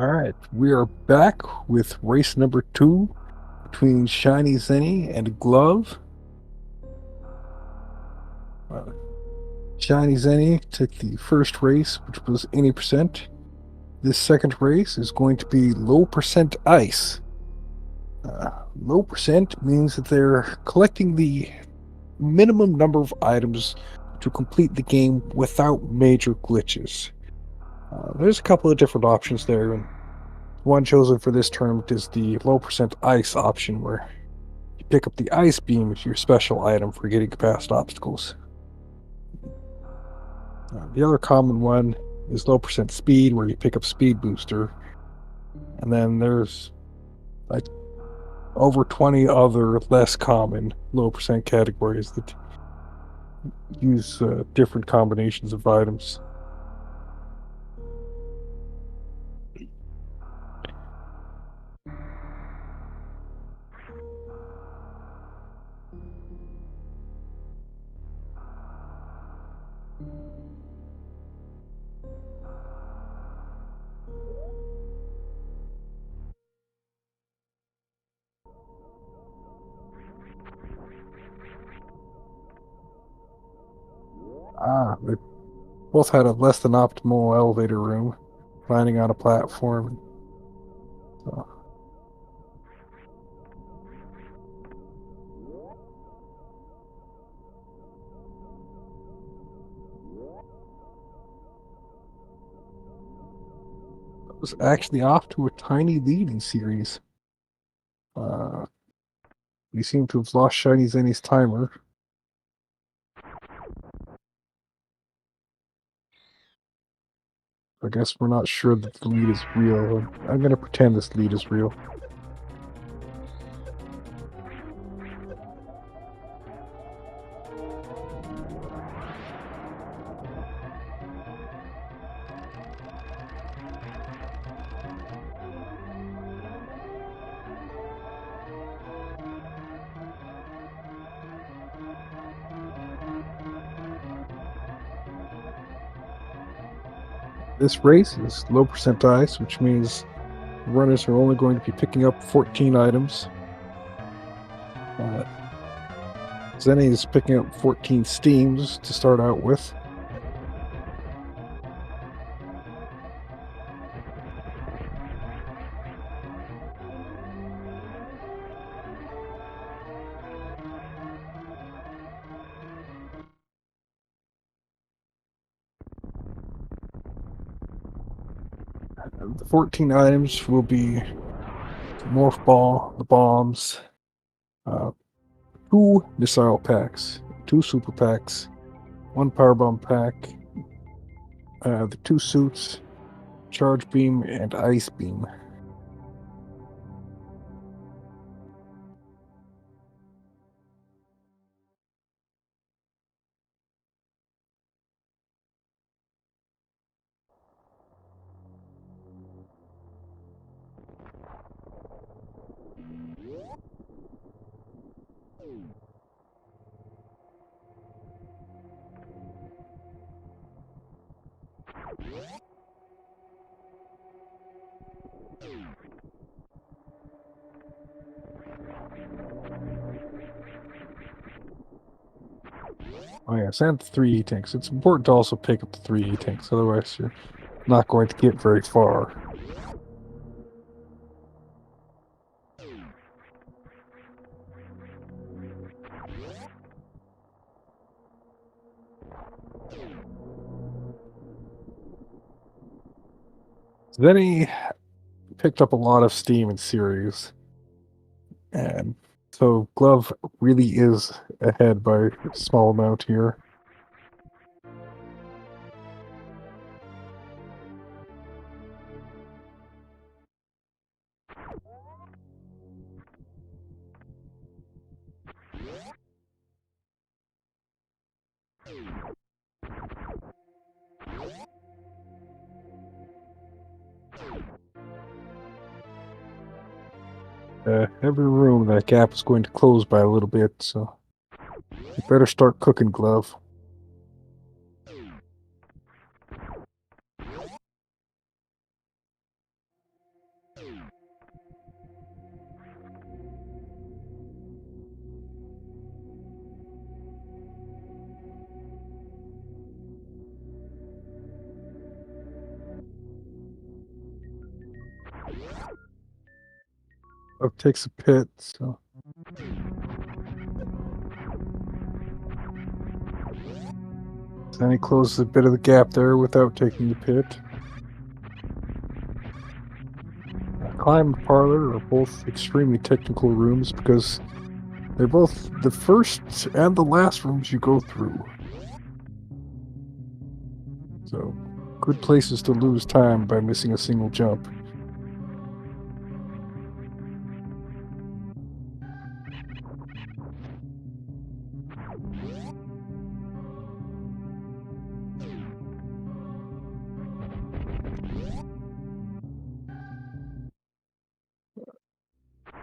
All right, we are back with race number 2 between ShinyZeni and Glove. Uh, ShinyZeni took the first race, which was any percent. This second race is going to be low percent ice. Low percent means that they're collecting the minimum number of items to complete the game without major glitches. There's a couple of different options there, and one chosen for this tournament is the low percent ice option, where you pick up the ice beam as your special item for getting past obstacles. The other common one is low percent speed, where you pick up speed booster. And then there's like over 20 other less common low percent categories that use different combinations of items. They both had a less than optimal elevator room, landing on a platform. So, it was actually off to a tiny lead in series. Uh, we seem to have lost Shiny Zenny's timer. I guess we're not sure that the lead is real. I'm going to pretend this lead is real. This race is low percent ice, which means runners are only going to be picking up 14 items. Uh, Zenny is picking up 14 steams to start out with. The 14 items will be the Morph Ball, the bombs, uh, 2 missile packs, 2 super packs, 1 power bomb pack, the 2 suits, charge beam, and ice beam. Oh yes, and 3 E-tanks. It's important to also pick up the 3 E-tanks, otherwise you're not going to get very far. Then he picked up a lot of steam in series, and so Glove really is ahead by a small amount here. Every room that gap is going to close by a little bit, so you better start cooking, Glove. Glove takes a pit, so then he closes a bit of the gap there without taking the pit. Climb and parlor are both extremely technical rooms because they're both the first and the last rooms you go through. So, good places to lose time by missing a single jump.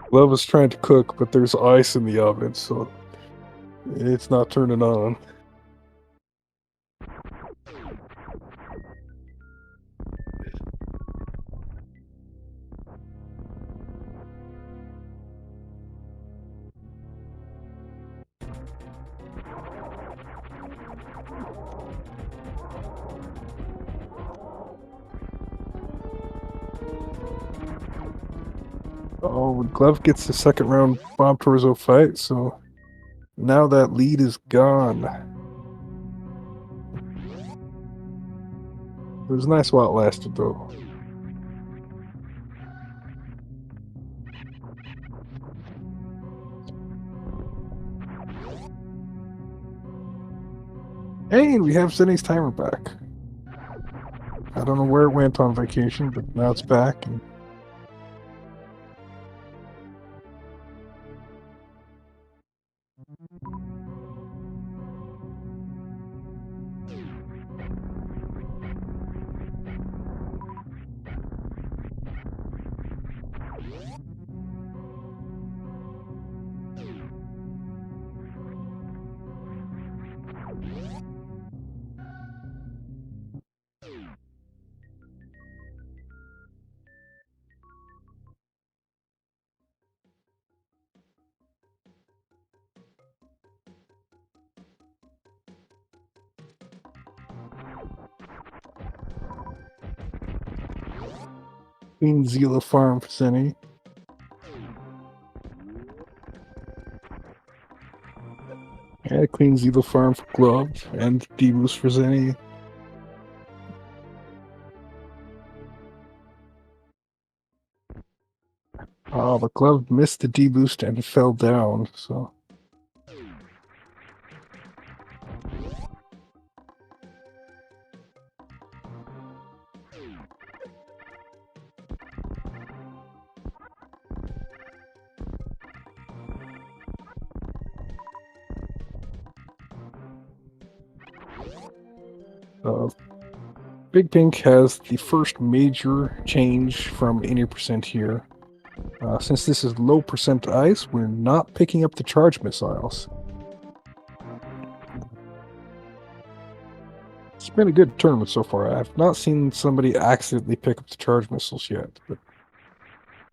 Glove is trying to cook, but there's ice in the oven, so it's not turning on. Oh, Glove gets the second round Bomb Torso fight, so now that lead is gone. It was nice while it lasted, though. Hey, and we have Zenny's timer back. I don't know where it went on vacation, but now it's back. And Queen Zila farm for Zenny. Yeah, Queen Zila farm for Glove and D-Boost for Zenny. Oh, the Glove missed the D-Boost and fell down, so... Big Pink has the first major change from 80% here. Since this is low percent ice, we're not picking up the charge missiles. It's been a good tournament so far. I've not seen somebody accidentally pick up the charge missiles yet, but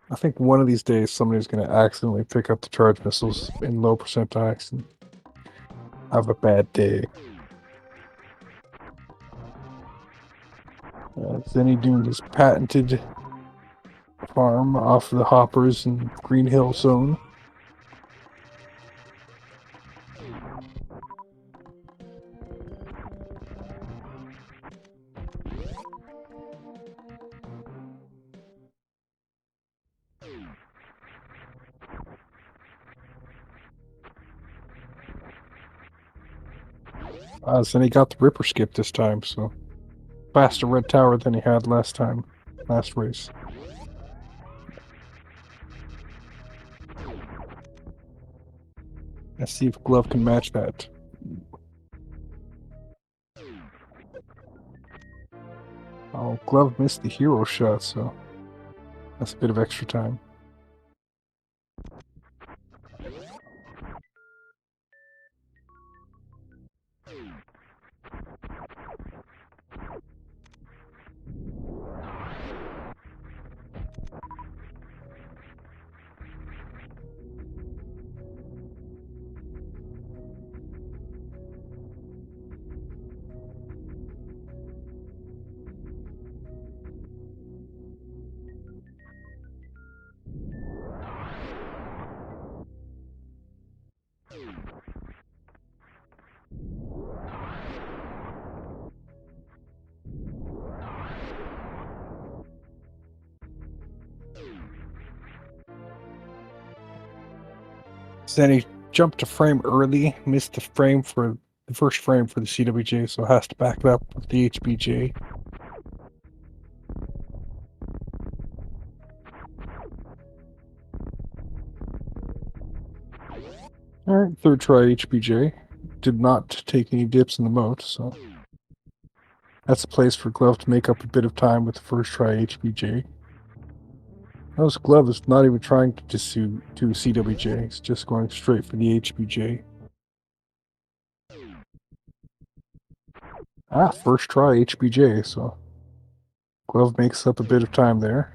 I think one of these days somebody's going to accidentally pick up the charge missiles in low percent ice and have a bad day. Zenny doing his patented farm off the hoppers in Green Hill Zone. Zenny got the Ripper skip this time, so faster red tower than he had last race. Let's see if Glove can match that. Oh, Glove missed the hero shot, so that's a bit of extra time. Zenny jumped a frame early, missed the first frame for the CWJ, so has to back it up with the HBJ. Alright, third try HBJ. Did not take any dips in the moat, so that's a place for Glove to make up a bit of time with the first try HBJ. Notice Glove is not even trying to do CWJ, he's just going straight for the HBJ. First try HBJ, so Glove makes up a bit of time there.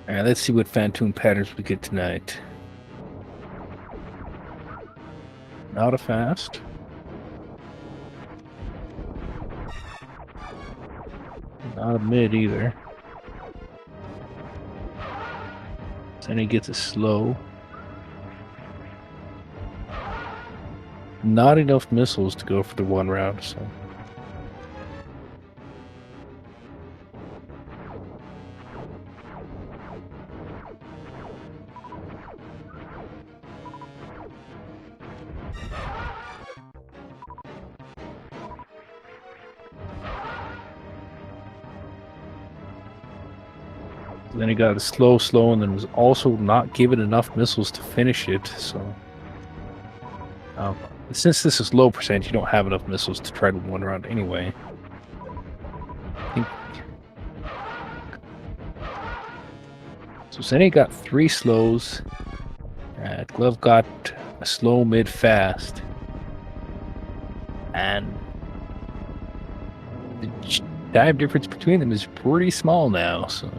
Alright, let's see what Phantom patterns we get tonight. Not a fast. Not a mid either. Then he gets a slow. Not enough missiles to go for the one round, so. Then he got a slow, and then was also not given enough missiles to finish it, so. Since this is low percent, you don't have enough missiles to try to one round anyway. So Zenny got 3 slows. Glove got a slow mid fast. And the time difference between them is pretty small now, so.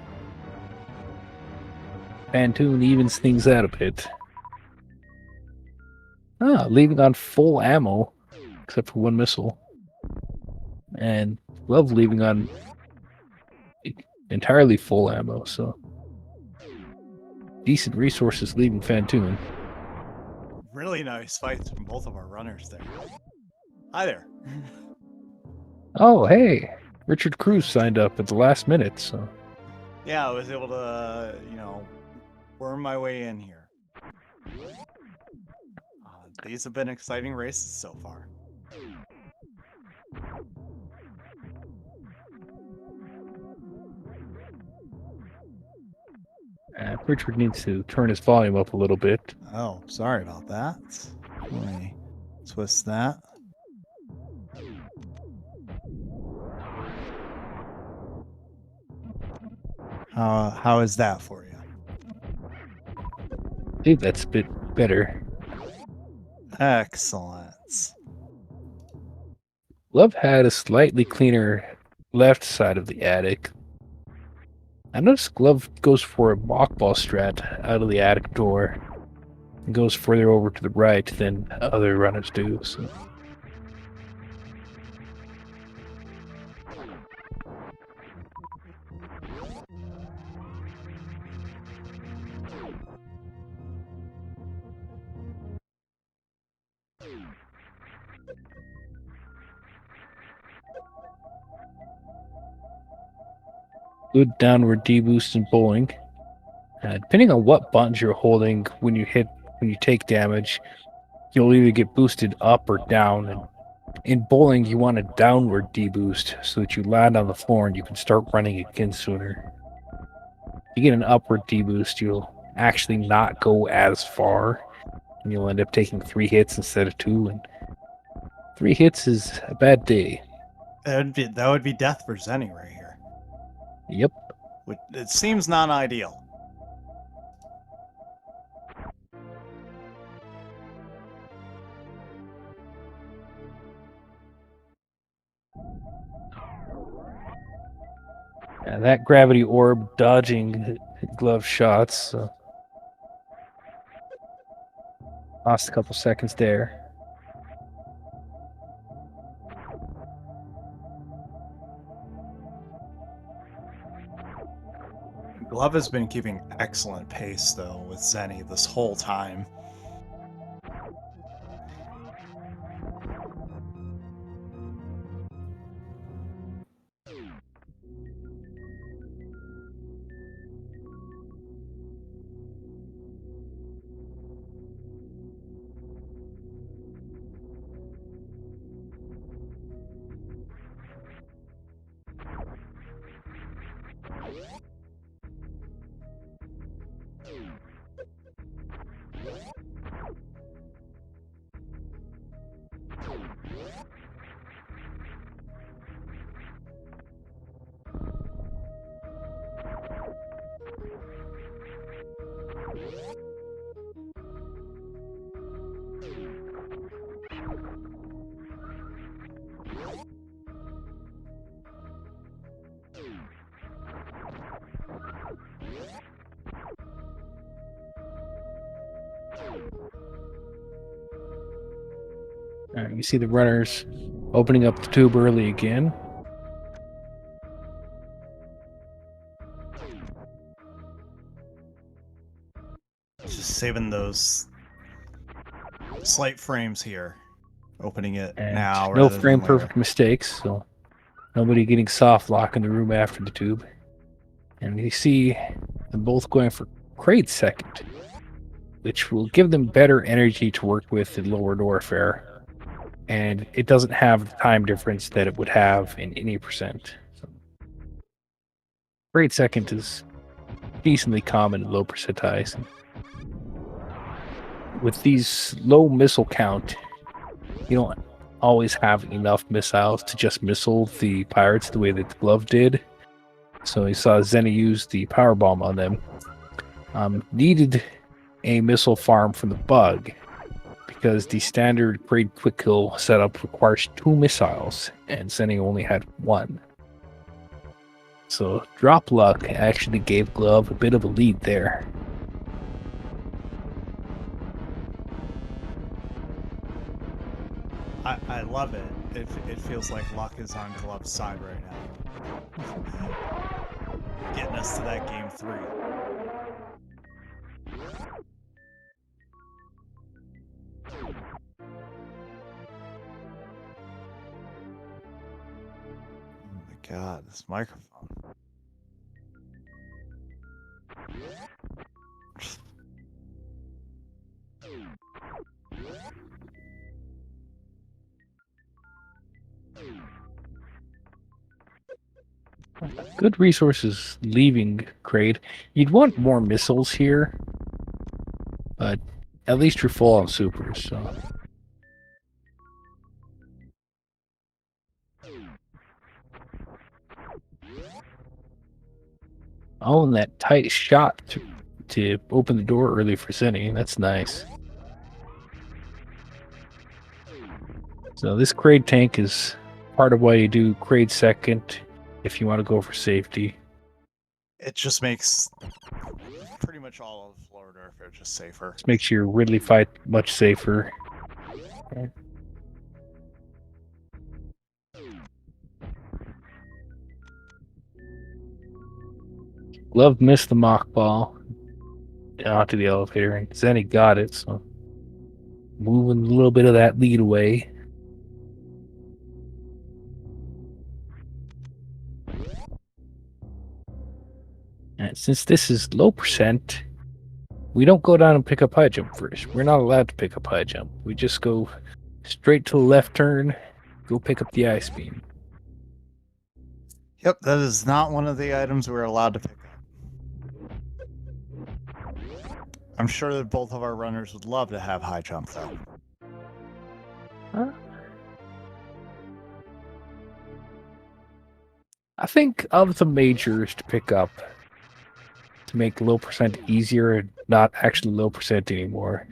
Phantom evens things out a bit. Leaving on full ammo, except for one missile. And Glove leaving on entirely full ammo, so. Decent resources leaving Phantom. Really nice fights from both of our runners there. Hi there. Oh, hey! Richard Cruz signed up at the last minute, so. Yeah, I was able to, worm my way in here. These have been exciting races so far. Richard needs to turn his volume up a little bit. Oh, sorry about that. Let me twist that. How is that for you? I think that's a bit better. Excellent. Love had a slightly cleaner left side of the attic. I noticed Glove goes for a mockball strat out of the attic door and goes further over to the right than other runners do. So. Good downward deboost in bowling. Depending on what buttons you're holding when you take damage, you'll either get boosted up or down. And in bowling, you want a downward deboost so that you land on the floor and you can start running again sooner. If you get an upward deboost, you'll actually not go as far, and you'll end up taking 3 hits instead of 2. And 3 hits is a bad day. That would be death for Zenny right here. Yep. It seems not ideal. That gravity orb dodging Glove shots. Lost a couple seconds there. Glove has been keeping excellent pace, though, with Zeni this whole time. You see the runners opening up the tube early again. Just saving those slight frames here. Opening it And now no rather than frame later. perfect mistakes, so nobody getting soft lock in the room after the tube. And you see them both going for crate second, which will give them better energy to work with in lower warfare. And it doesn't have the time difference that it would have in any percent. So, crate second is decently common in low percentiles. With these low missile count, you don't always have enough missiles to just missile the pirates the way that the glove did. So you saw Zeni use the power bomb on them. Needed a missile farm from the bug because the standard grade quick kill setup requires 2 missiles and Zeni only had 1. So drop luck actually gave Glove a bit of a lead there. I love it. It feels like luck is on Glove's side right now. Getting us to that game 3. Oh my god, this microphone. Good resources leaving Crate. You'd want more missiles here, but at least you're full on supers. So. Oh, and that tight shot to open the door early for Zeni. That's nice. So this Crate tank is part of why you do Crate second if you want to go for safety. It just makes pretty much all of Lower Warfare just safer. This makes your Ridley fight much safer. Okay. Glove missed the mock ball down to the elevator, and Zeni got it, so moving a little bit of that lead away. And since this is low percent, we don't go down and pick up high jump first. We're not allowed to pick up high jump. We just go straight to the left turn, go pick up the ice beam. Yep, that is not one of the items we're allowed to pick up. I'm sure that both of our runners would love to have high jump, though. Huh? I think of the majors to pick up to make low percent easier and not actually low percent anymore.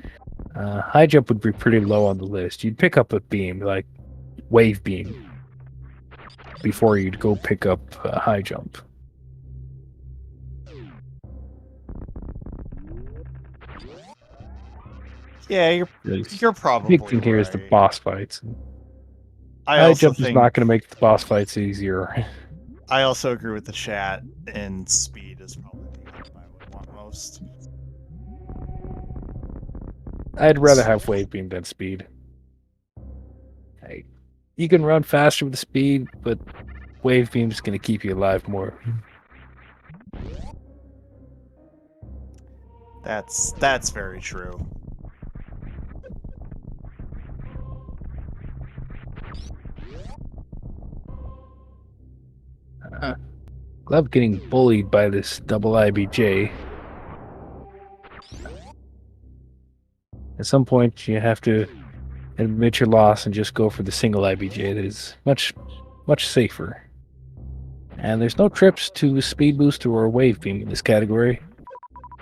High jump would be pretty low on the list. You'd pick up a beam, like wave beam, before you'd go pick up high jump. Yeah, you're The probably big thing here is the right. boss fights. I High also jump is think not going to make the boss fights easier. I also agree with the chat, and speed is probably the item I would want most. I'd rather have wave beam than speed. You can run faster with the speed, but wave beam is going to keep you alive more. That's very true. Glove getting bullied by this double IBJ. At some point, you have to admit your loss and just go for the single IBJ. That is much safer. And there's no trips to speed boost or wave beam in this category.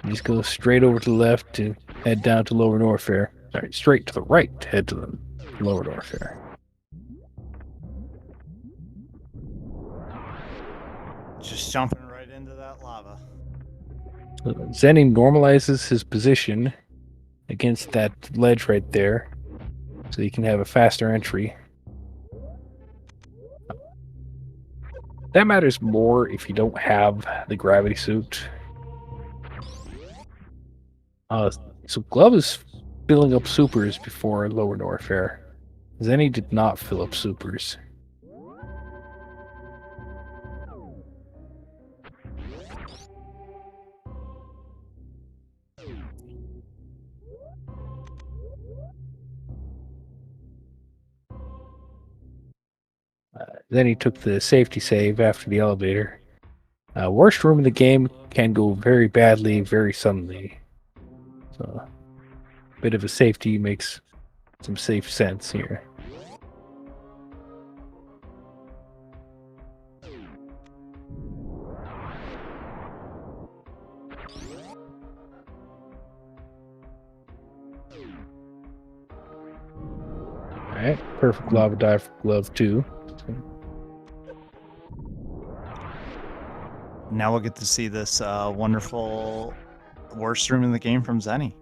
You just go straight over to the left to head down to Lower Norfair. Sorry, straight to the right to head to the Lower Norfair. Just jumping right into that lava. So Zeni normalizes his position against that ledge right there, so you can have a faster entry. That matters more if you don't have the gravity suit. So Glove is filling up supers before Lower Norfair. Zeni did not fill up supers. Then he took the safety save after the elevator. Worst room in the game can go very badly, very suddenly. So, a bit of a safety makes some safe sense here. Alright, perfect lava dive for Glove 2. Now we'll get to see this wonderful worst room in the game from Zeni.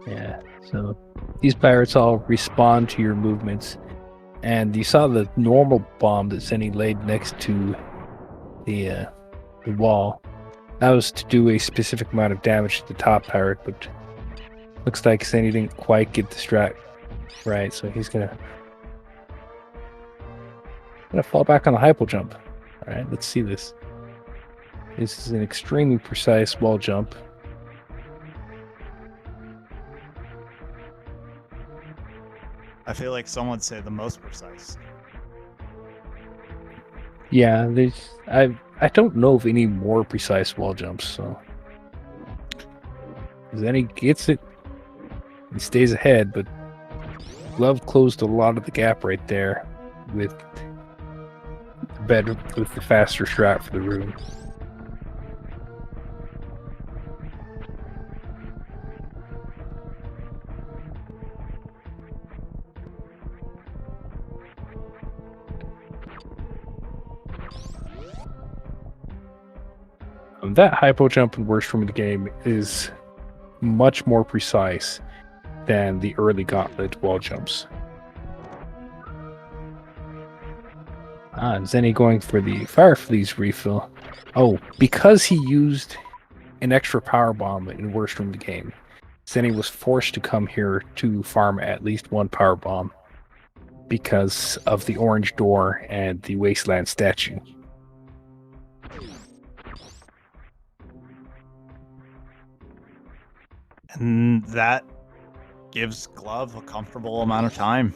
Yeah, so these pirates all respond to your movements. And you saw the normal bomb that Zeni laid next to the wall. That was to do a specific amount of damage to the top pirate, but looks like Zeni didn't quite get the strat right, so he's gonna fall back on the hypo jump. Alright, let's see this. This is an extremely precise wall jump. I feel like some would say the most precise. Yeah, I don't know of any more precise wall jumps, so Zeni gets it. He stays ahead, but Glove closed a lot of the gap right there with the faster strat for the room. That hypo jump in worst room of the game is much more precise than the early gauntlet wall jumps. Zeni going for the Fire Fleas refill. Oh, because he used an extra power bomb in worst room of the game, Zeni was forced to come here to farm at least one power bomb because of the orange door and the wasteland statue. And that gives Glove a comfortable amount of time.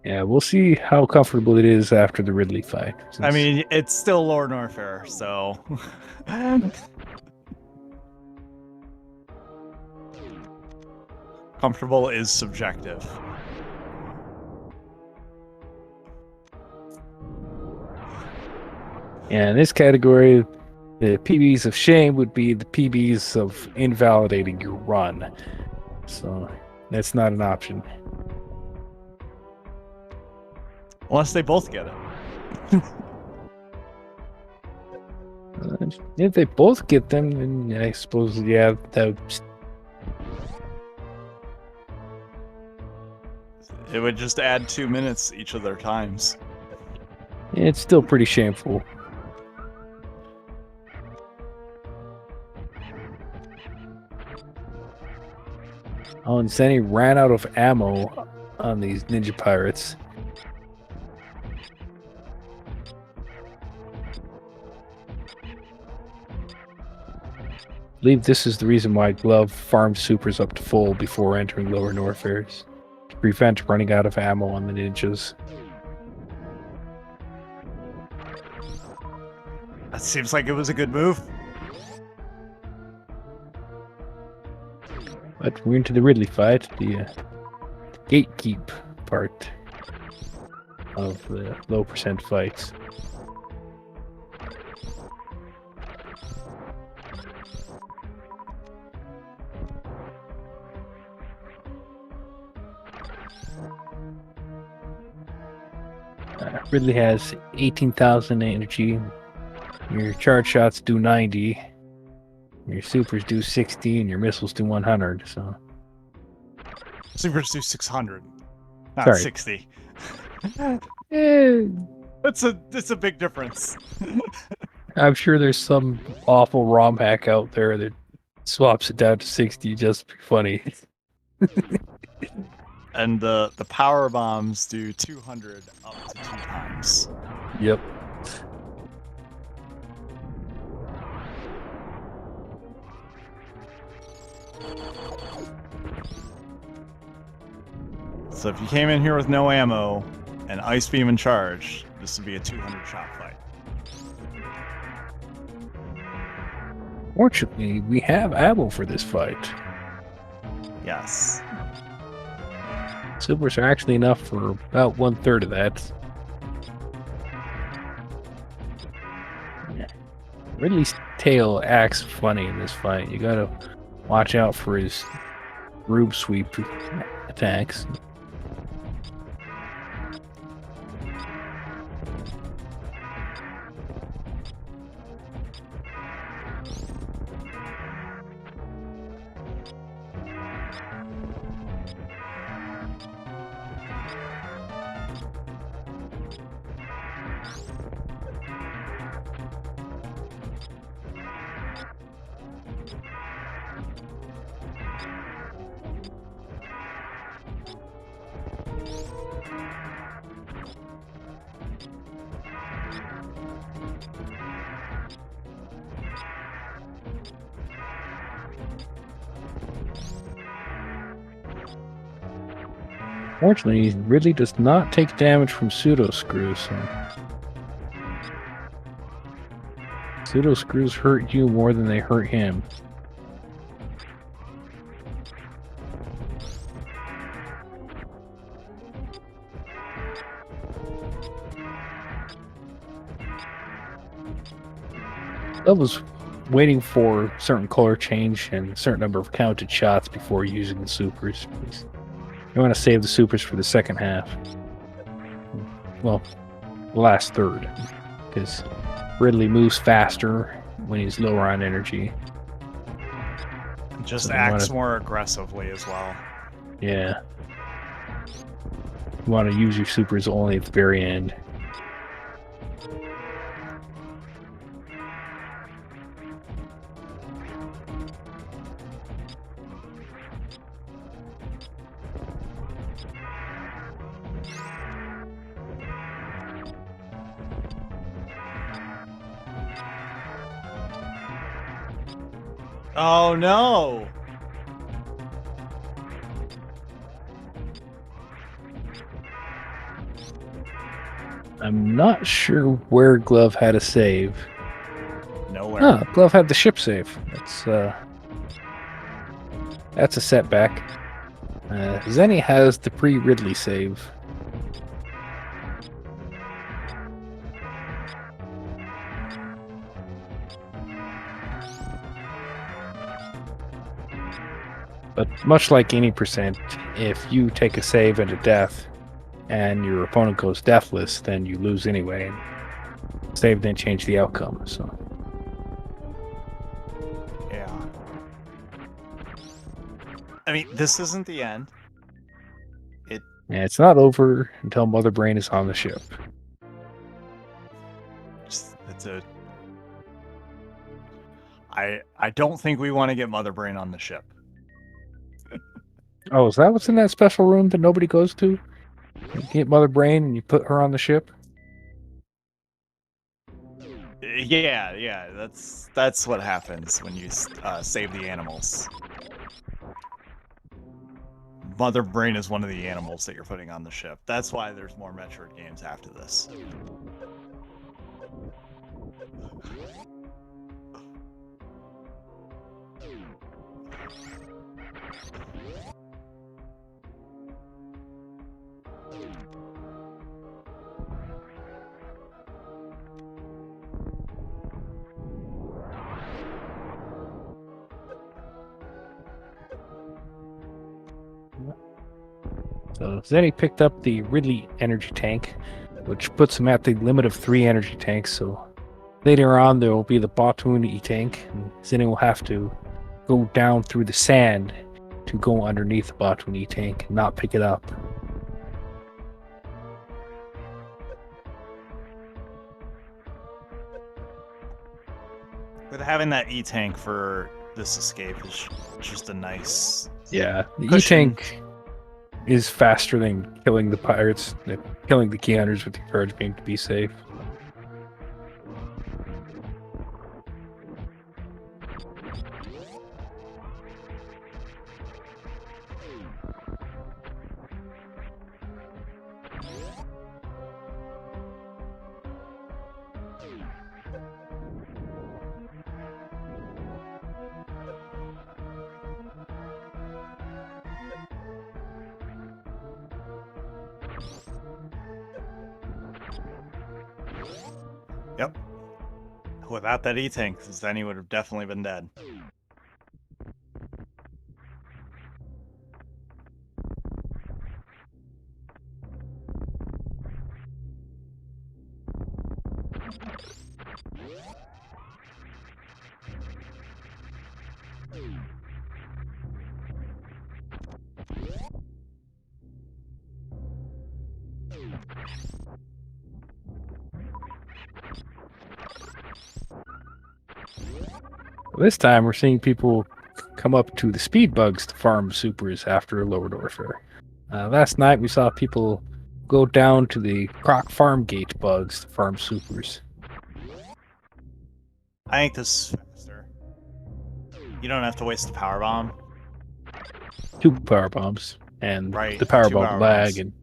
Yeah, we'll see how comfortable it is after the Ridley fight. I mean, it's still Lord Norfair, so... Comfortable is subjective. Yeah, in this category, the PBs of shame would be the PBs of invalidating your run. So that's not an option. Unless they both get it. If they both get them, then I suppose, yeah, It would just add 2 minutes each of their times. it's still pretty shameful. Oh, and Zenny ran out of ammo on these ninja pirates. I believe this is the reason why Glove farmed supers up to full before entering Lower Norfares, to prevent running out of ammo on the ninjas. That seems like it was a good move. But we're into the Ridley fight, the gatekeep part of the low percent fights. Ridley has 18,000 energy. Your charge shots do 90. Your supers do 60, and your missiles do 100. So Supers do 600, not Sorry. 60. Eh, It's a big difference. I'm sure there's some awful ROM hack out there that swaps it down to 60 just to be funny. And the power bombs do 200 up to 2 times. Yep. So if you came in here with no ammo and ice beam and charge, this would be a 200 shot fight. Fortunately, we have ammo for this fight. Yes. Supers are actually enough for about 1/3 of that. Ridley's tail acts funny in this fight. You gotta watch out for his rube sweep attacks. Fortunately, Ridley does not take damage from pseudo screws. So pseudo screws hurt you more than they hurt him. I was waiting for certain color change and a certain number of counted shots before using the supers. You want to save the supers for the second half. Well, the last third. Because Ridley moves faster when he's lower on energy. Just So you acts wanna- more aggressively as well. Yeah. You want to use your supers only at the very end. Oh no! I'm not sure where Glove had a save. Nowhere. Ah, Glove had the ship save. That's a setback. Zenny has the pre-Ridley save. But much like any percent, if you take a save and a death, and your opponent goes deathless, then you lose anyway. Save didn't change the outcome, so I mean, this isn't the end. And it's not over until Mother Brain is on the ship. It's a. I don't think we want to get Mother Brain on the ship. Oh, is that what's in that special room that nobody goes to? You get Mother Brain and you put her on the ship? Yeah. That's what happens when you save the animals. Mother Brain is one of the animals that you're putting on the ship. That's why there's more Metroid games after this. So Zenny picked up the Ridley energy tank, which puts him at the limit of 3 energy tanks. So later on, there will be the Botuni tank, and Zenny will have to go down through the sand to go underneath the Botuni tank and not pick it up. But having that E-tank for this escape is just a nice... Yeah, the cushion. E-tank is faster than killing the pirates, killing the key hunters with the courage beam to be safe. Yep. Without that E-tank, Zenny would have definitely been dead. This time, we're seeing people come up to the speed bugs to farm supers after lower warfare. Last night, we saw people go down to the Croc farm gate bugs to farm supers. I think this is faster. You don't have to waste the power bomb. 2 power bombs and Right, the power 2 bomb power lag bombs.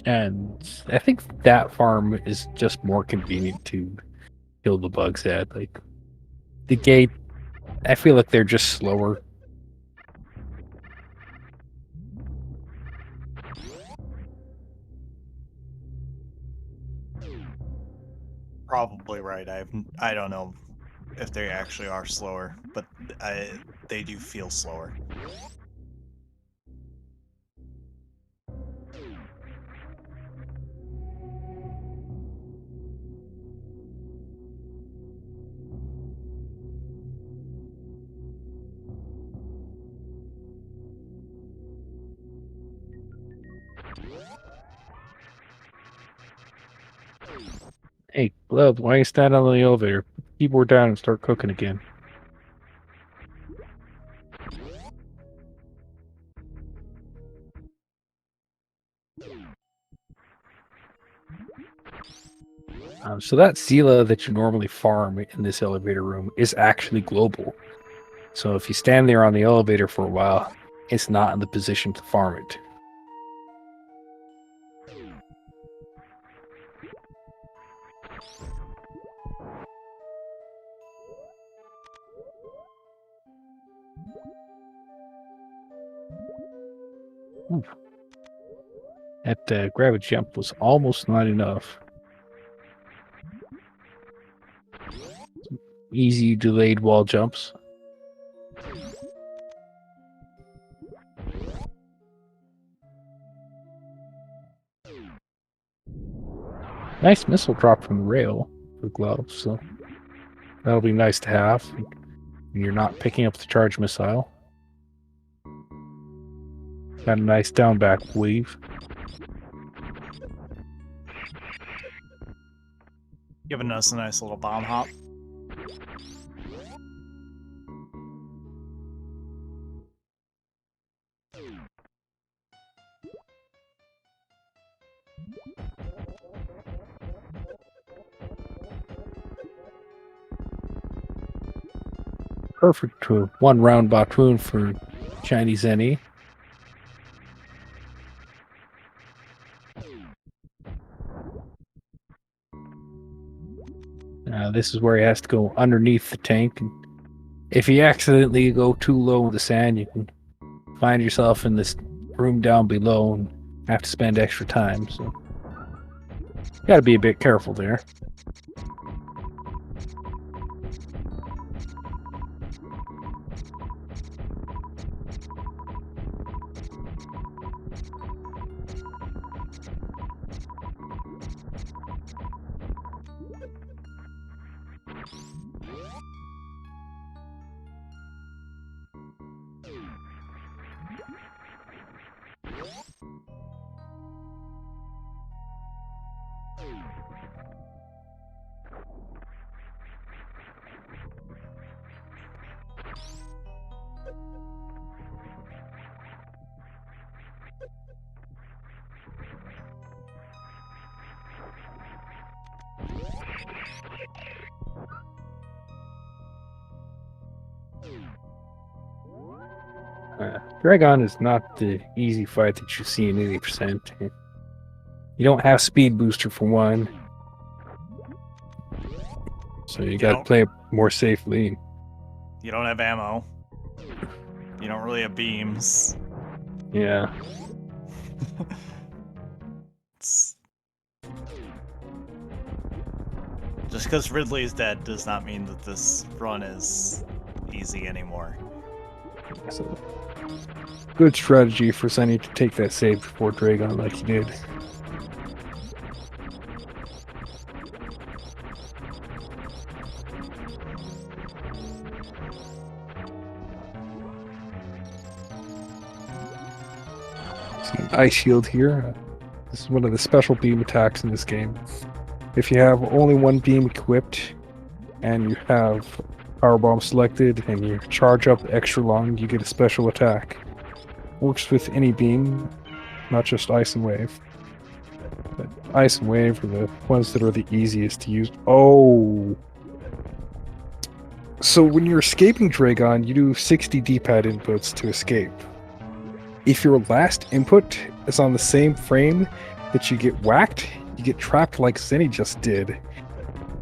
and I think that farm is just more convenient to kill the bugs at. Like the gate, I feel like they're just slower. Probably right. I don't know if they actually are slower, but they do feel slower. Hey, Glove, why you stand on the elevator? Put the keyboard down and start cooking again. So that Zila that you normally farm in this elevator room is actually global. So if you stand there on the elevator for a while, it's not in the position to farm it. Ooh. That gravity jump was almost not enough. Easy delayed wall jumps. Nice missile drop from the rail for Glove. So That'll be nice to have. And you're not picking up the charge missile. Got a nice down back weave. Giving us a nice little bomb hop. Perfect to one round Batoon for ShinyZeni. This is where he has to go underneath the tank. And if you accidentally go too low in the sand, you can find yourself in this room down below and have to spend extra time. So you got to be a bit careful there. Dragon is not the easy fight that you see in 80%. You don't have speed booster for one, so you got to play it more safely. You don't have ammo. You don't really have beams. Yeah. Just because Ridley is dead does not mean that this run is easy anymore. So, good strategy for Sunny to take that save before Dragon like he did. See an ice shield here. This is one of the special beam attacks in this game. If you have only one beam equipped and you have power bomb selected and you charge up extra long, you get a special attack. Works with any beam, not just ice and wave. But ice and wave are the ones that are the easiest to use. Oh! So when you're escaping Dragon, you do 60 D-pad inputs to escape. If your last input is on the same frame that you get whacked, you get trapped like Zeni just did.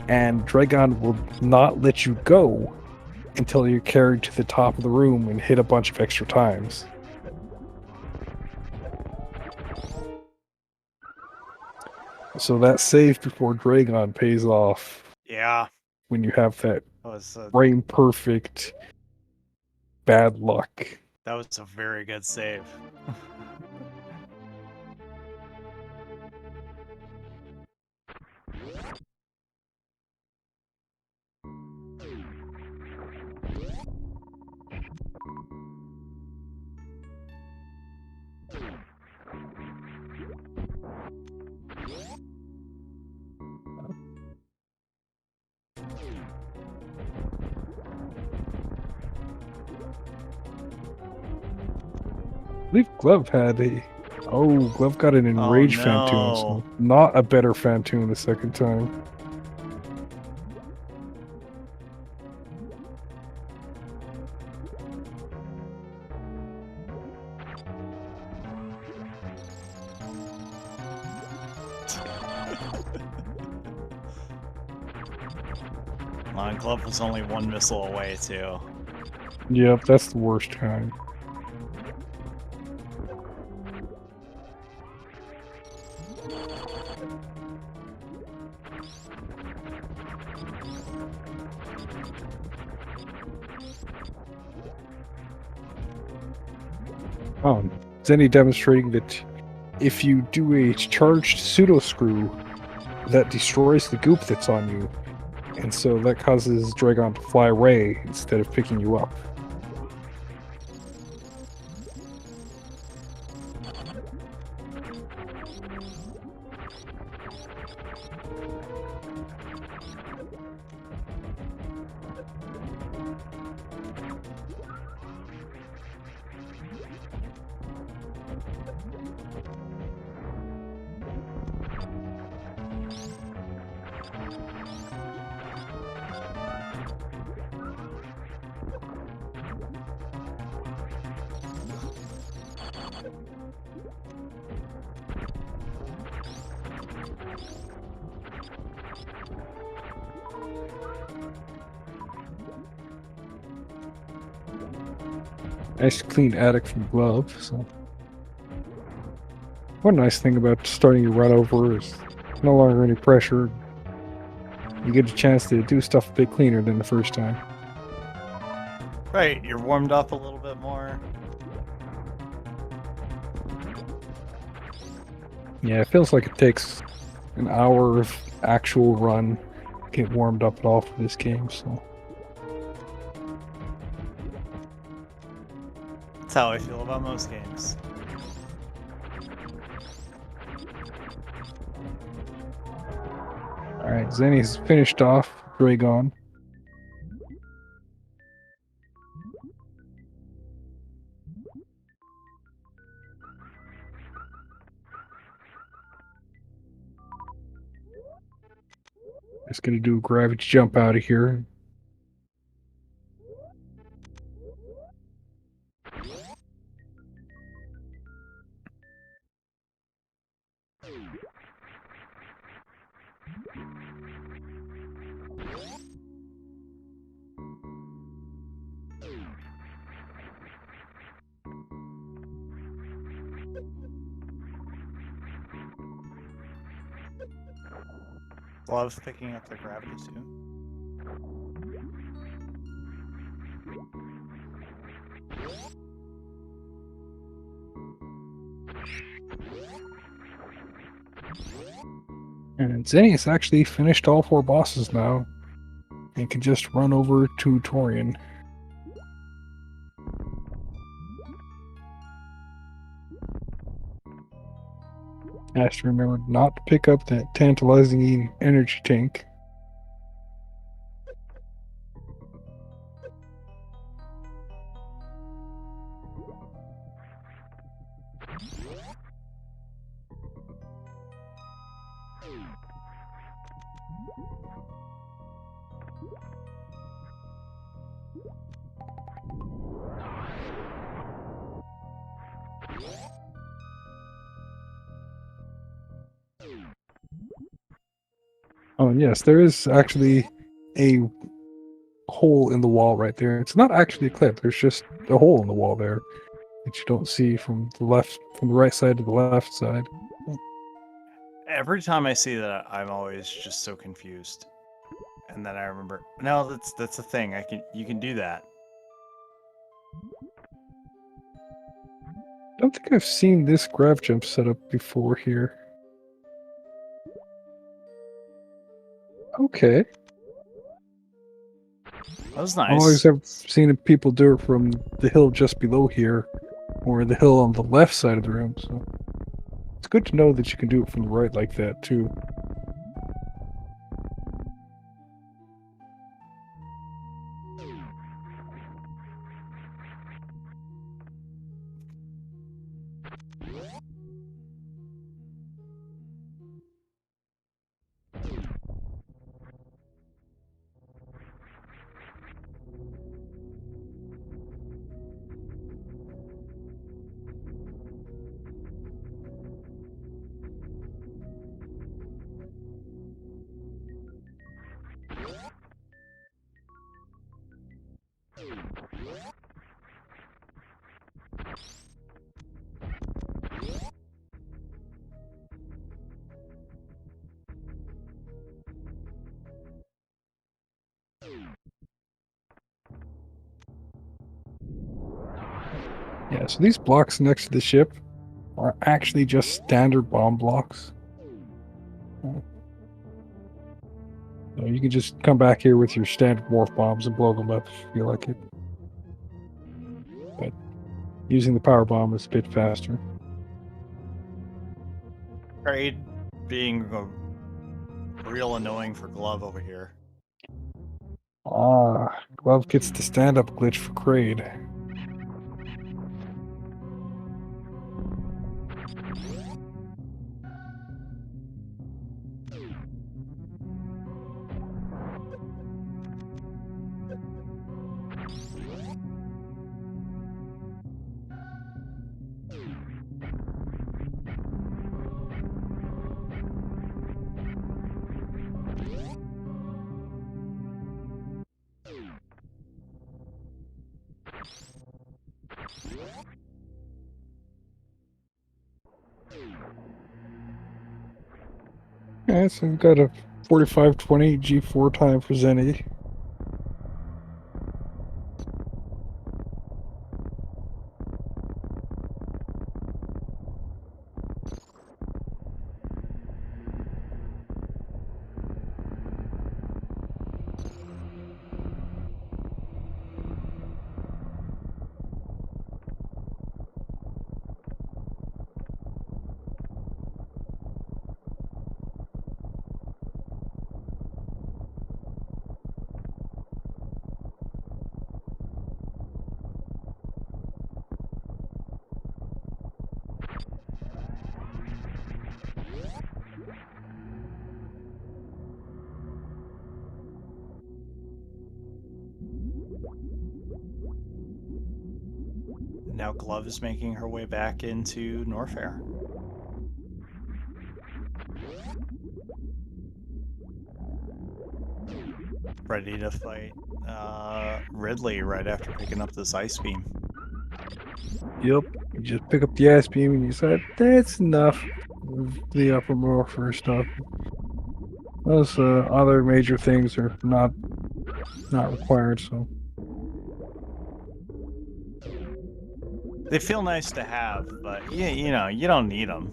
And Dragon will not let you go until you're carried to the top of the room and hit a bunch of extra times. So that save before Dragon pays off. Yeah. When you have that was frame perfect bad luck. That was a very good save. I believe Glove had a... Oh, Glove got an enraged Phantoon. So not a better Phantoon the second time. Glove was only one missile away, too. Yep, that's the worst kind. Zeni demonstrating that if you do a charged pseudo screw that destroys the goop that's on you, And so that causes Dragon to fly away instead of picking you up. Nice clean attic from Glove. So, one nice thing about starting your run over is no longer any pressure. You get a chance to do stuff a bit cleaner than the first time. Right, you're warmed up a little bit more. Yeah, it feels like it takes an hour of actual run to get warmed up at all for this game. So, That's how I feel about most games. all right, Zenny's finished off Dragon. Just gonna do a gravity jump out of here. Loves picking up the gravity too. And Zenny has actually finished all 4 bosses now and can just run over to Torian. Has to remember not to pick up that tantalizing energy tank. Oh, yes, there is actually a hole in the wall right there. It's not actually a clip, there's just a hole in the wall there that you don't see from the right side to the left side. Every time I see that, I'm always just so confused. And then I remember, no, that's a thing. You can do that. I don't think I've seen this grav jump setup before here. Okay. That was I always nice. have seen people do it from the hill just below here, or the hill on the left side of the room, so it's good to know that you can do it from the right like that too. Yeah, so these blocks next to the ship are actually just standard bomb blocks. You can just come back here with your standard morph bombs and blow them up if you feel like it. But using the power bomb is a bit faster. Trade being real annoying for Glove over here. Ah, Glove gets the stand-up glitch for Kraid. Okay, so we've got a 4520 G4 time for Zeni. Now Glove is making her way back into Norfair. Ready to fight Ridley right after picking up this ice beam. Yep. You just pick up the ice beam and you said, that's enough of the upper morpher stuff. Those other major things are not required, so. They feel nice to have, but you know, you don't need them.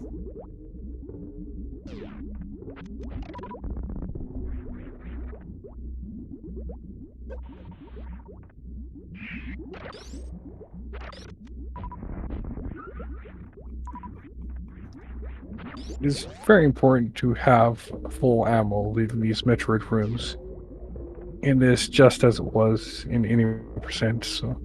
It is very important to have full ammo leaving these Metroid rooms. In this, just as it was in any percent, so.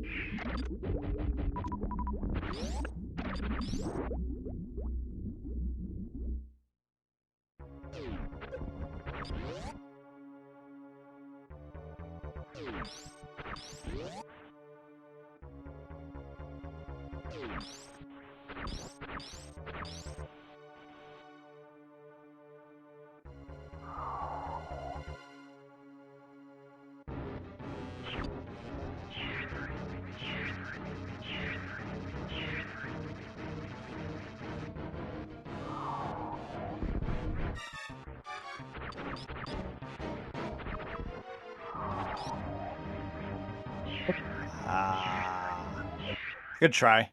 Good try.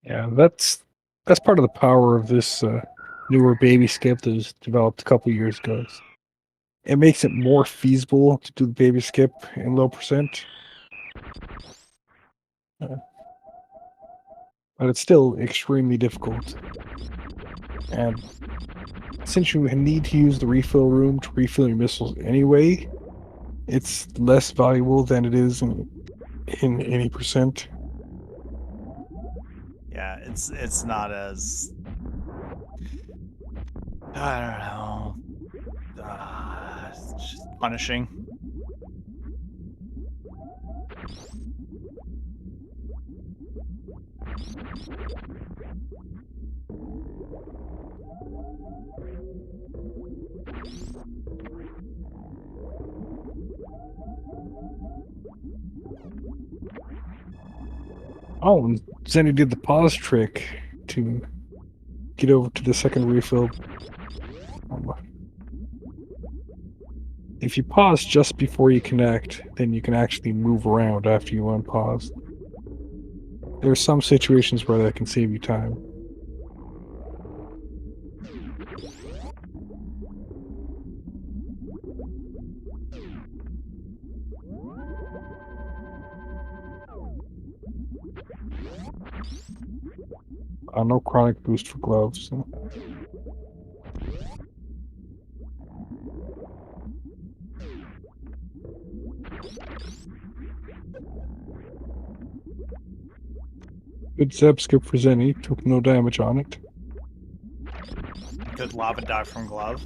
Yeah, that's part of the power of this newer baby skip that was developed a couple years ago. It makes it more feasible to do the baby skip in low percent. But it's still extremely difficult. And since you need to use the refill room to refill your missiles anyway, it's less valuable than it is in any percent. Yeah, it's not as, I don't know, it's just punishing. Oh, and Zenny did the pause trick to get over to the second refill. If you pause just before you connect, then you can actually move around after you unpause. There are some situations where that can save you time. No chronic boost for gloves. So. Good Zeb skip for Zenny. Took no damage on it. Good lava dive from glove.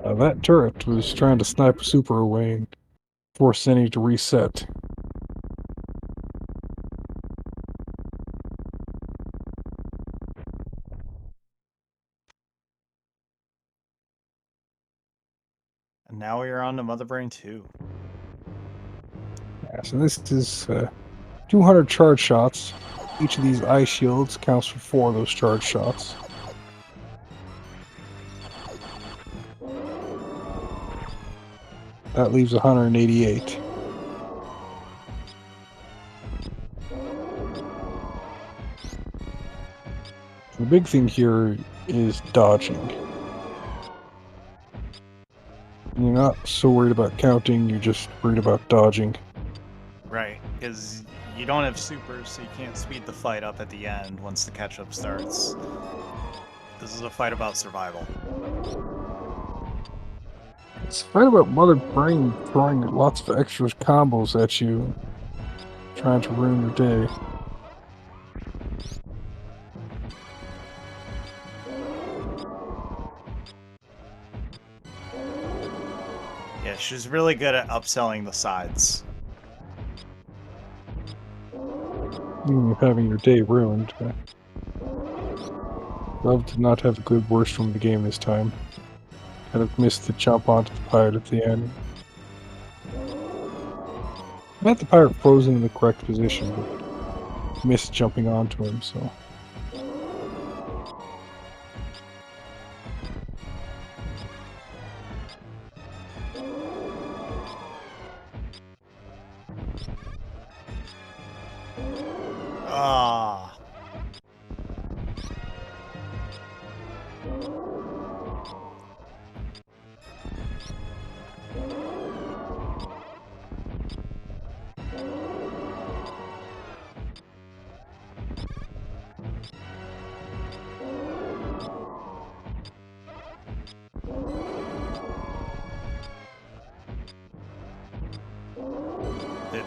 That turret was trying to snipe a super away and force Zenny to reset. And now we are on to Mother Brain 2. Yeah, so this is 200 charge shots. Each of these ice shields counts for 4 of those charge shots. That leaves 188. The big thing here is dodging. You're not so worried about counting, you're just worried about dodging. Right, because you don't have supers, so you can't speed the fight up at the end once the catch-up starts. This is a fight about survival. It's a fight about Mother Brain throwing lots of extra combos at you, trying to ruin your day. Yeah, she's really good at upselling the sides. Even if having your day ruined. Love did not have a good worst from the game this time. Kind of missed the jump onto the pirate at the end. I had the pirate frozen in the correct position, but missed jumping onto him, so. Ah. Did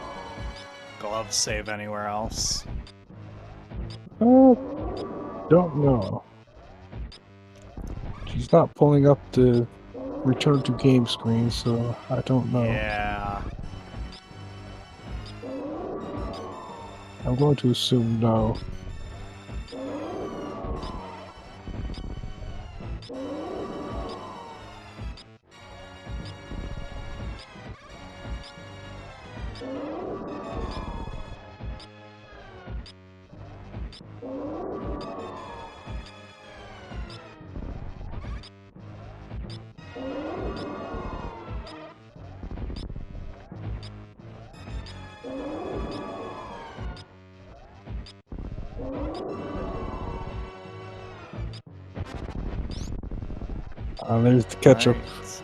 gloves save anywhere else? Don't know. She's not pulling up the return to game screen, so I don't know. Yeah. I'm going to assume no. There's the ketchup. Right.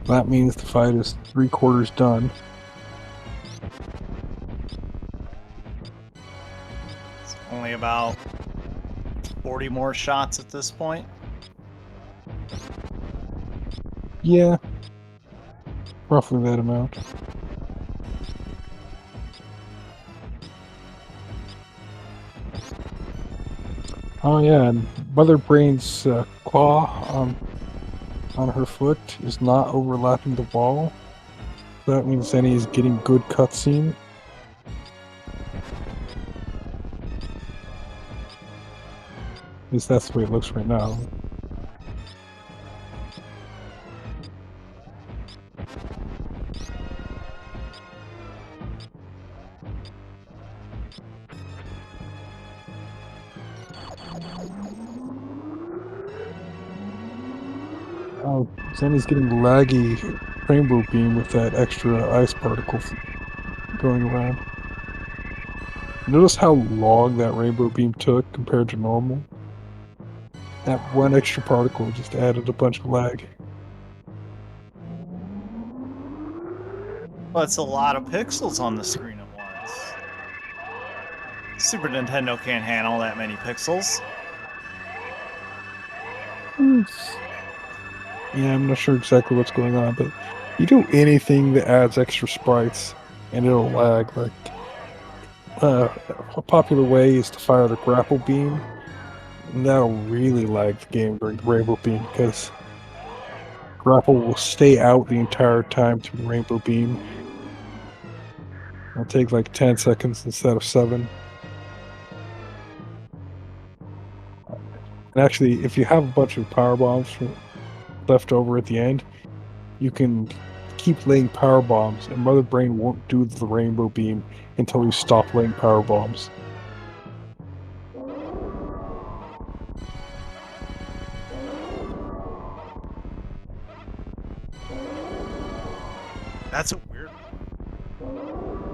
That means the fight is 3/4 done. It's only about 40 more shots at this point. Yeah. Roughly that amount. Oh yeah, and Mother Brain's claw on her foot is not overlapping the wall. That means Zenny is getting good cutscene. At least that's the way it looks right now. Oh, Zenny's getting laggy rainbow beam with that extra ice particle going around. Notice how long that rainbow beam took compared to normal? That one extra particle just added a bunch of lag. Well, it's a lot of pixels on the screen at once. Super Nintendo can't handle that many pixels. Yeah, I'm not sure exactly what's going on, but you do anything that adds extra sprites and it'll lag. Like, a popular way is to fire the grapple beam, and that'll really lag the game during the rainbow beam because grapple will stay out the entire time through the rainbow beam. It'll take like 10 seconds instead of 7. And actually, if you have a bunch of power bombs left over at the end, you can keep laying power bombs, and Mother Brain won't do the rainbow beam until you stop laying power bombs. That's a weird one.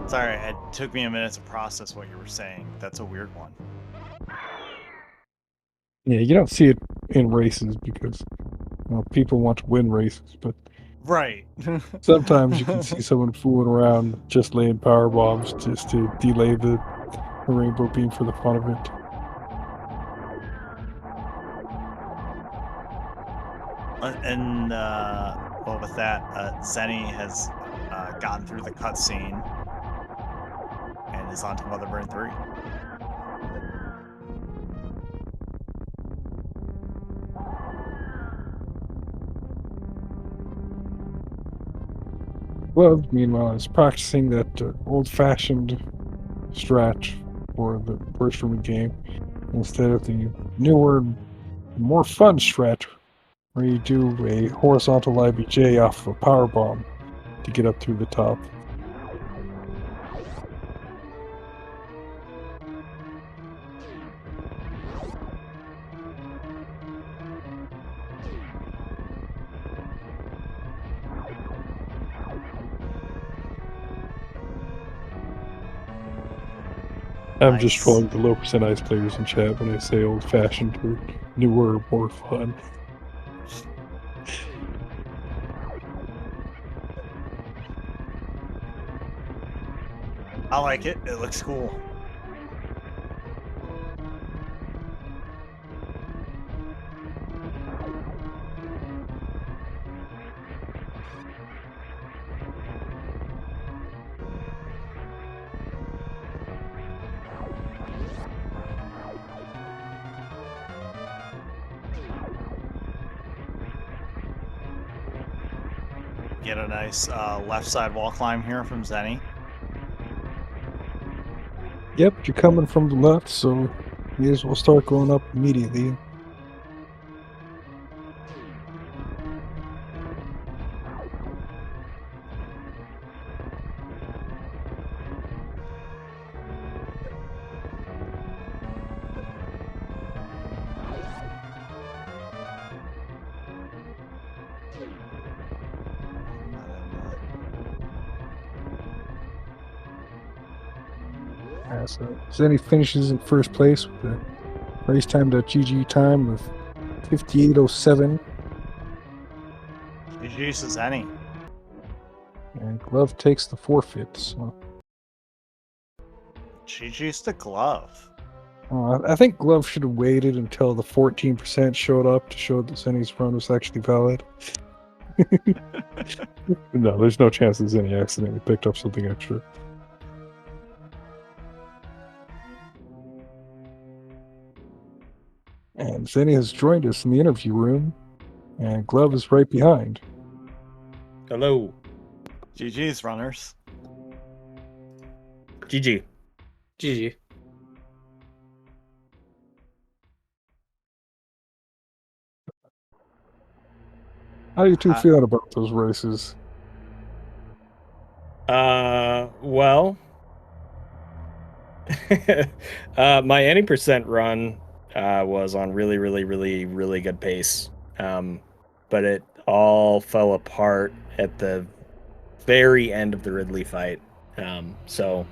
Sorry, it took me a minute to process what you were saying. That's a weird one. Yeah, you don't see it in races because people want to win races, but Right. sometimes you can see someone fooling around just laying power bombs just to delay the rainbow beam for the fun of it. And well, with that, Zeni has gotten through the cutscene and is on to Mother Brain 3. Well, meanwhile, is practicing that old-fashioned strat for the first room of the game instead of the newer, more fun strat where you do a horizontal IBJ off of a power bomb to get up through the top. I'm just Nice. trolling the low percent ice players in chat when I say old fashioned or newer, more fun. I like it. It looks cool. Get a nice left side wall climb here from Zeni. Yep, you're coming from the left, so may as well start going up immediately. So Zenny finishes in first place with a race time.gg time of 58:07, GG to Zeni. and Glove takes the forfeit. So, GG's to Glove. I think Glove should have waited until the 14% showed up to show that Zenny's run was actually valid. No, there's no chance that Zenny accidentally picked up something extra. And Zenny has joined us in the interview room, and Glove is right behind. Hello. GG's, runners. GG. GG. How do you two feel about those races? Well, my any percent run was on really good pace. But it all fell apart at the very end of the Ridley fight. So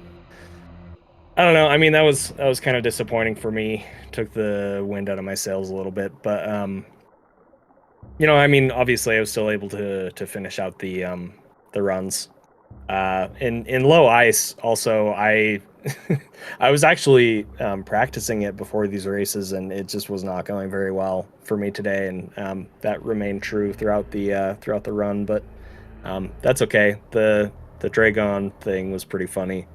I don't know. I mean, that was kind of disappointing for me. Took the wind out of my sails a little bit, but I mean, obviously, I was still able to finish out the runs. In low ice, also I I was actually practicing it before these races, and it just was not going very well for me today, and that remained true throughout the run. But that's okay. The Dragon thing was pretty funny.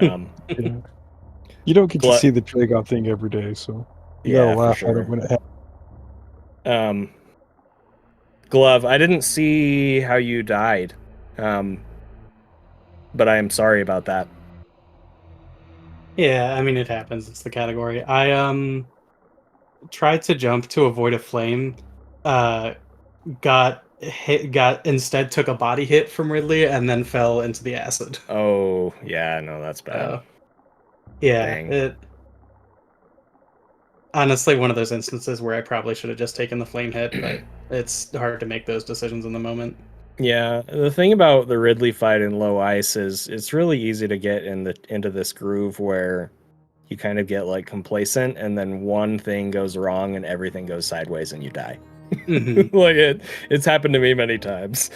Yeah. You don't get to Glut- see the Dragon thing every day, so you gotta Yeah, for laugh at sure. it when it happens. Glove, I didn't see how you died, but I am sorry about that. Yeah, I mean it happens. It's the category. I tried to jump to avoid a flame. Uh, got hit. Got instead took a body hit from Ridley and then fell into the acid. Oh, yeah, no, that's bad. Yeah, Dang. it honestly one of those instances where I probably should have just taken the flame hit, but it's hard to make those decisions in the moment. Yeah, the thing about the Ridley fight in low ice is it's really easy to get into this groove where you kind of get like complacent, and then one thing goes wrong and everything goes sideways and you die. Mhm. Like it's happened to me many times.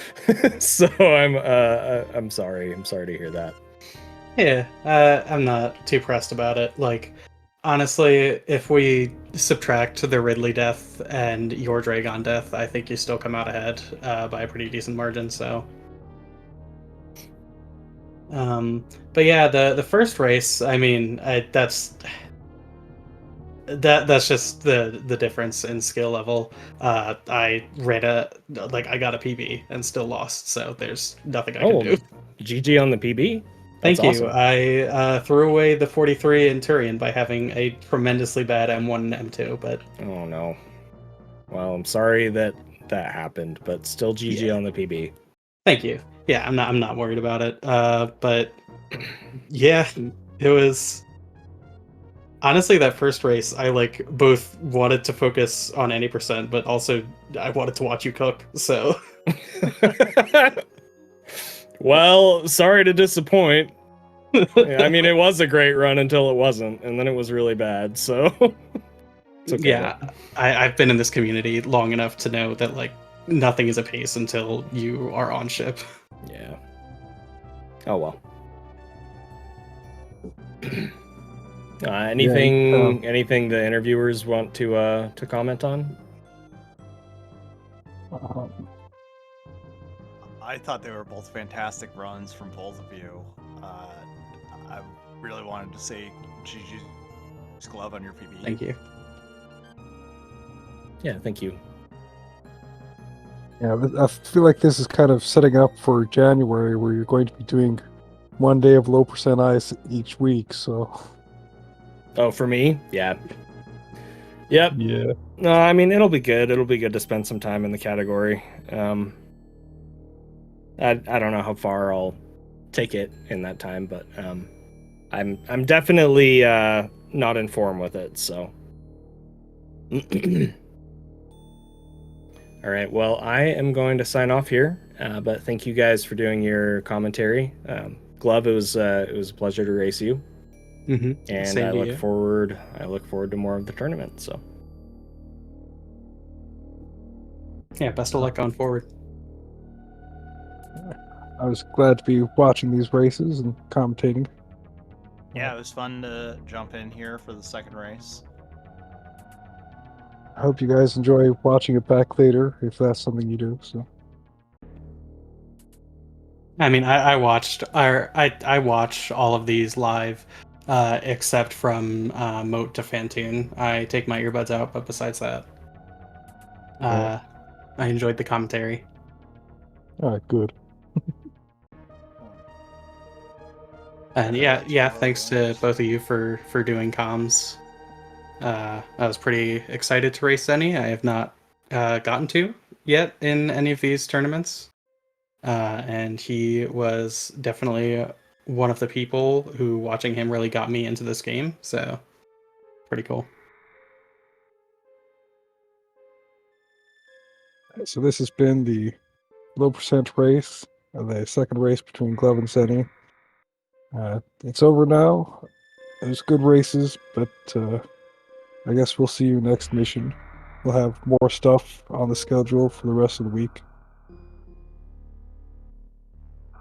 So I'm sorry. I'm sorry to hear that. Yeah, I'm not too pressed about it. Like, honestly, if we subtract the Ridley death and your Dragon death, I think you still come out ahead by a pretty decent margin. So, but yeah, the first race, I mean, that's just the difference in skill level. I ran I got a PB and still lost, so there's nothing I can do. GG on the PB. That's Thank you. awesome. I threw away the 43 in Turian by having a tremendously bad M1 and M2, but Oh no. Well, I'm sorry that happened, but still GG Yeah. on the PB. thank you. Yeah, I'm not worried about it. But yeah, it was honestly that first race. I like both wanted to focus on any percent, but also I wanted to watch you cook. So Well, sorry to disappoint. I mean, it was a great run until it wasn't, and then it was really bad. So it's okay. yeah, I've been in this community long enough to know that like nothing is a pace until you are on ship. Yeah. Oh well. Anything the interviewers want to comment on? I thought they were both fantastic runs from both of you. I really wanted to say GG's glove on your PB. Thank you. Yeah, thank you. Yeah, I feel like this is kind of setting up for January, where you're going to be doing one day of low percent ice each week. So. Oh, for me, yeah. Yep. Yeah. No, I mean it'll be good. It'll be good to spend some time in the category. I don't know how far I'll take it in that time, but I'm definitely not in form with it. So. All right. Well, I am going to sign off here, but thank you guys for doing your commentary. Glove, it was a pleasure to race you, and Same I to look you. forward to more of the tournament. So. Yeah, best of luck going forward. I was glad to be watching these races and commentating. Yeah, it was fun to jump in here for the second race. I hope you guys enjoy watching it back later, if that's something you do. So. I mean, I watched I watch all of these live, except from Moat to Fantoon. I take my earbuds out, but besides that, I enjoyed the commentary. All right, good. And yeah, thanks to both of you for doing comms. I was pretty excited to race Zenny. I have not gotten to yet in any of these tournaments. And he was definitely one of the people who watching him really got me into this game. So pretty cool. So this has been the low percent race, the second race between Glove and Zenny. It's over now. It was good races, but I guess we'll see you next mission. We'll have more stuff on the schedule for the rest of the week.